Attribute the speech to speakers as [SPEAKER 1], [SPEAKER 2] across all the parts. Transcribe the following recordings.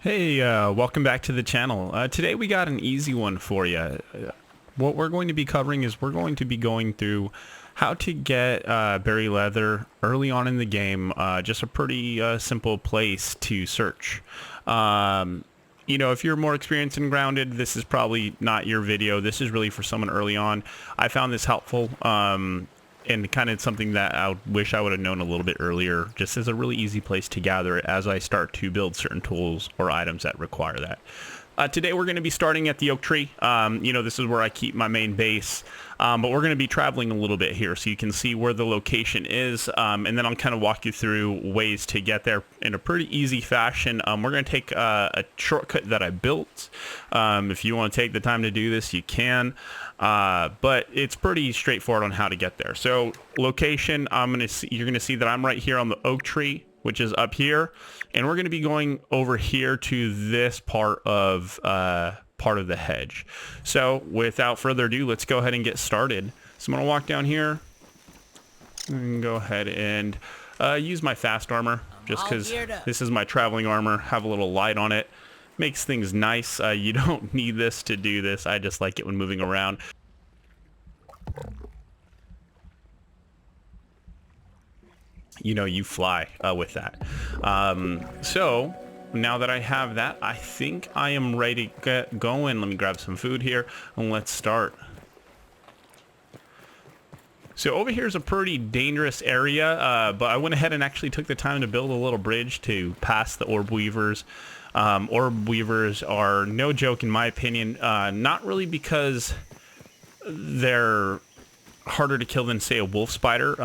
[SPEAKER 1] Hey, welcome back to the channel. Today we got an easy one for you. What we're going to be covering is we're going to be going through how to get berry leather early on in the game. Just a pretty simple place to search. If you're more experienced and grounded, this is probably not your video. This is really for someone early on. I found this helpful. And kind of something that I wish I would have known a little bit earlier, just as a really easy place to gather it as I start to build certain tools or items that require that. Today we're going to be starting at the oak tree. This is where I keep my main base, but we're going to be traveling a little bit here so you can see where the location is, and then I'll kind of walk you through ways to get there in a pretty easy fashion. We're going to take a shortcut that I built. If you want to take the time to do this, you can. But it's pretty straightforward on how to get there. So location, you're going to see that I'm right here on the oak tree, which is up here, and we're going to be going over here to this part of the hedge. So without further ado, let's go ahead and get started. So I'm going to walk down here and go ahead and use my fast armor, just because this is my traveling armor. Have a little light on it. Makes things nice. You don't need this to do this. I just like it when moving around. You fly with that. So now that I have that, I think I am ready to get going. Let me grab some food here and let's start. So over here is a pretty dangerous area, but I went ahead and actually took the time to build a little bridge to pass the orb weavers. Orb weavers are no joke in my opinion, not really because they're harder to kill than, say, a wolf spider.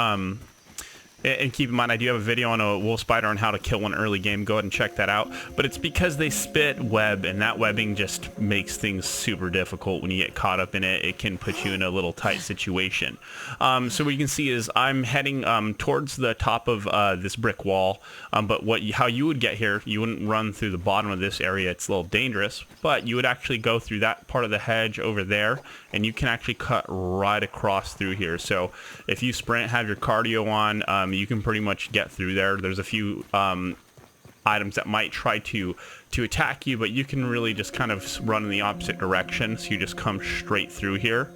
[SPEAKER 1] And keep in mind, I do have a video on a wolf spider on how to kill one early game. Go ahead and check that out. But it's because they spit web, and that webbing just makes things super difficult. When you get caught up in it, it can put you in a little tight situation. So what you can see is I'm heading towards the top of this brick wall. But how you would get here, you wouldn't run through the bottom of this area. It's a little dangerous. But you would actually go through that part of the hedge over there, and you can actually cut right across through here. So if you sprint, have your cardio on, you can pretty much get through there. There's a few items that might try to attack you, but you can really just kind of run in the opposite direction. So you just come straight through here.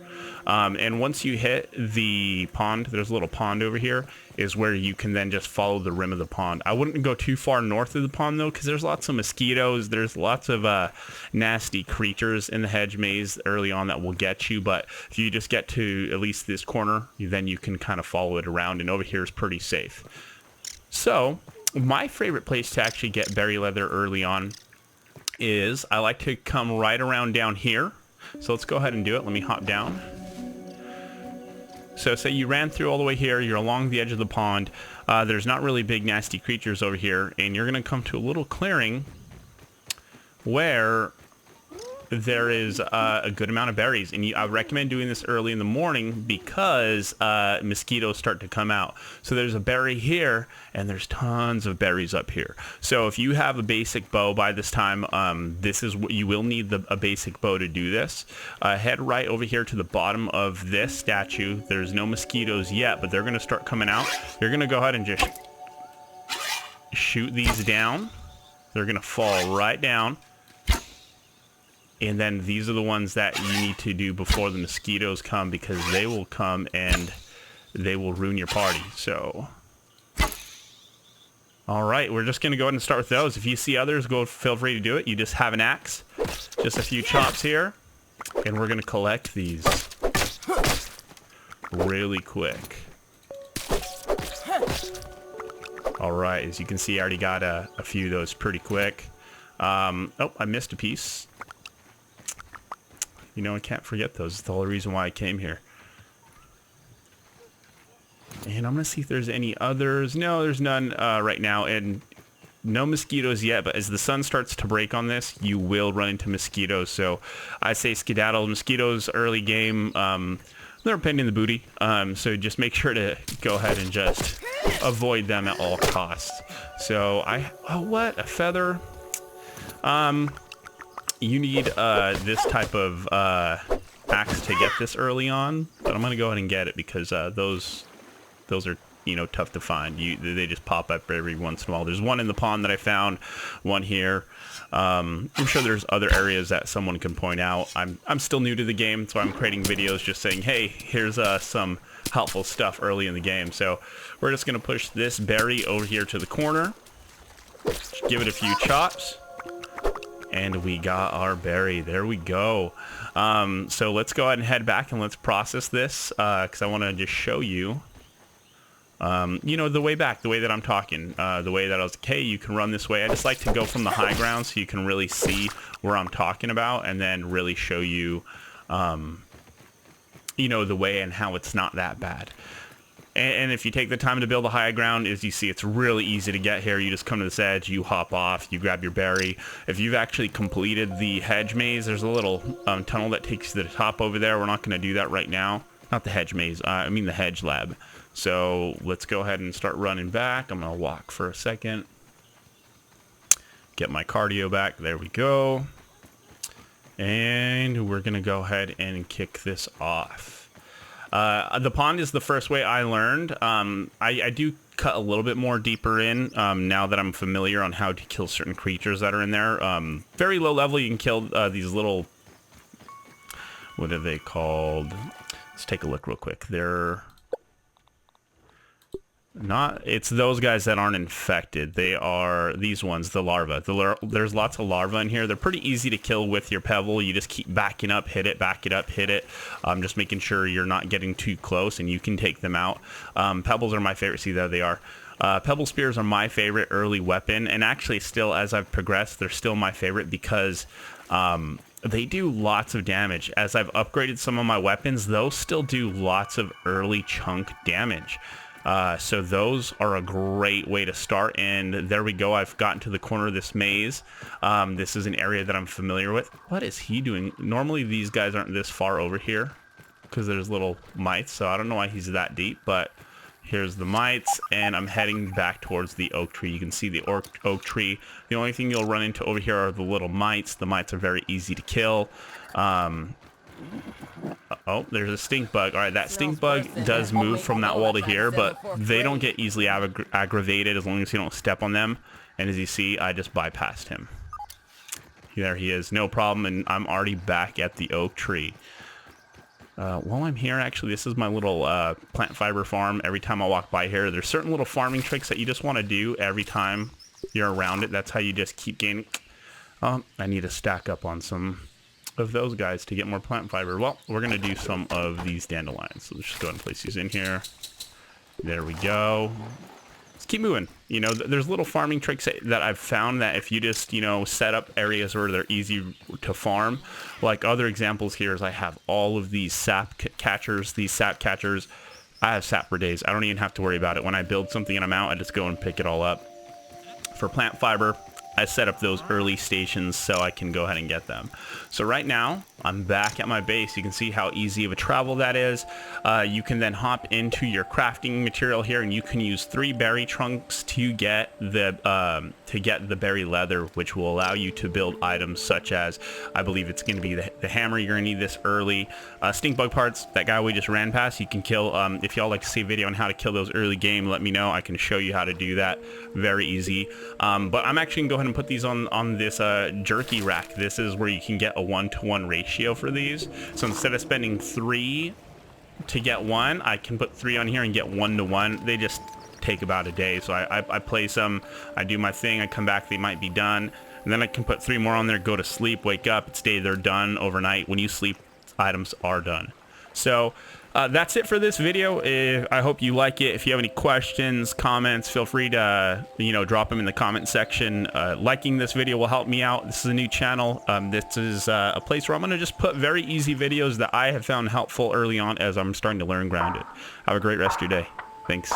[SPEAKER 1] And once you hit the pond, there's a little pond over here, is where you can then just follow the rim of the pond. I wouldn't go too far north of the pond though, because there's lots of mosquitoes. There's lots of nasty creatures in the hedge maze early on that will get you. But if you just get to at least this corner, then you can kind of follow it around, and over here is pretty safe. So my favorite place to actually get berry leather early on is I like to come right around down here. So let's go ahead and do it. Let me hop down. So say you ran through all the way here, you're along the edge of the pond, there's not really big nasty creatures over here, and you're going to come to a little clearing where there is a good amount of berries, and I recommend doing this early in the morning because mosquitoes start to come out. So there's a berry here, and there's tons of berries up here. So if you have a basic bow by this time, this is what you will need, a basic bow to do this. Head right over here to the bottom of this statue. There's no mosquitoes yet, but they're going to start coming out. You're going to go ahead and just shoot these down. They're going to fall right down. And then these are the ones that you need to do before the mosquitoes come, because they will come and they will ruin your party. So, all right, we're just going to go ahead and start with those. If you see others, feel free to do it. You just have an axe, just a few chops here, and we're going to collect these really quick. All right, as you can see, I already got a few of those pretty quick. Oh, I missed a piece. I can't forget those. It's the whole reason why I came here. And I'm going to see if there's any others. No, there's none right now. And no mosquitoes yet. But as the sun starts to break on this, you will run into mosquitoes. So I say skedaddle. Mosquitoes early game, they're a pain in the booty. So just make sure to go ahead and just avoid them at all costs. So oh, what? A feather? You need this type of axe to get this early on, but I'm going to go ahead and get it because those are you know, tough to find. They just pop up every once in a while. There's one in the pond that I found, one here. I'm sure there's other areas that someone can point out. I'm still new to the game, so I'm creating videos just saying, hey, here's some helpful stuff early in the game. So we're just gonna push this berry over here to the corner, give it a few chops, and we got our berry. There we go. So let's go ahead and head back and let's process this, because I want to just show you, you know, the way back, the way that I'm talking, the way that I was like, hey, you can run this way. I just like to go from the high ground so you can really see where I'm talking about, and then really show you, you know, the way and how it's not that bad. And if you take the time to build a high ground, as you see, it's really easy to get here. You just come to this edge, you hop off, you grab your berry. If you've actually completed the hedge maze, there's a little tunnel that takes you to the top over there. We're not going to do that right now. Not the hedge maze, I mean the hedge lab. So let's go ahead and start running back. I'm going to walk for a second. Get my cardio back. There we go. And we're going to go ahead and kick this off. The pond is the first way I learned. I do cut a little bit more deeper in now that I'm familiar on how to kill certain creatures that are in there. Very low level, you can kill these little, what are they called? Let's take a look real quick. They're not, it's those guys that aren't infected. They are these ones, the larva. There's lots of larvae in here. They're pretty easy to kill with your pebble. You just keep backing up, hit it, back it up, hit it. Just making sure you're not getting too close and you can take them out. Pebbles are my favorite. See, there they are. Pebble spears are my favorite early weapon, and actually still, as I've progressed, they're still my favorite because they do lots of damage. As I've upgraded some of my weapons, those still do lots of early chunk damage. So those are a great way to start, and there we go. I've gotten to the corner of this maze. This is an area that I'm familiar with. What is he doing? Normally these guys aren't this far over here because there's little mites, so I don't know why he's that deep, but here's the mites, and I'm heading back towards the oak tree. You can see the oak tree. The only thing you'll run into over here are the little mites. The mites are very easy to kill. Oh, there's a stink bug. All right, that stink bug does move from that wall to here, but they don't get easily aggravated as long as you don't step on them. And as you see, I just bypassed him. There he is, no problem, and I'm already back at the oak tree. While I'm here, actually, this is my little plant fiber farm. Every time I walk by here, there's certain little farming tricks that you just want to do every time you're around it. That's how you just keep gaining. I need to stack up on some of those guys to get more plant fiber. Well, we're going to do some of these dandelions. So let's just go ahead and place these in here. There we go. Let's keep moving. You know, there's little farming tricks that I've found that if you just, you know, set up areas where they're easy to farm. Like other examples here is I have all of these sap catchers. I have sap for days. I don't even have to worry about it. When I build something and I'm out, I just go and pick it all up. For plant fiber, I set up those early stations so I can go ahead and get them. So right now, I'm back at my base. You can see how easy of a travel that is. You can then hop into your crafting material here, and you can use 3 berry trunks to get the berry leather, which will allow you to build items such as, I believe it's going to be the hammer. You're going to need this early. Stink bug parts, that guy we just ran past, you can kill. If y'all like to see a video on how to kill those early game, let me know. I can show you how to do that. Very easy. But I'm actually going to go ahead and put these on this jerky rack. This is where you can get a 1-to-1 ratio for these. So instead of spending 3 to get 1, I can put 3 on here and get 1-to-1. They just take about a day. So I play some, I do my thing, I come back, they might be done, and then I can put 3 more on there, go to sleep, wake up, stay there, done overnight. When you sleep, items are done. So that's it for this video. I hope you like it. If you have any questions, comments, feel free to drop them in the comment section. Liking this video will help me out. This is a new channel. This is a place where I'm going to just put very easy videos that I have found helpful early on as I'm starting to learn Grounded. Have a great rest of your day. Thanks.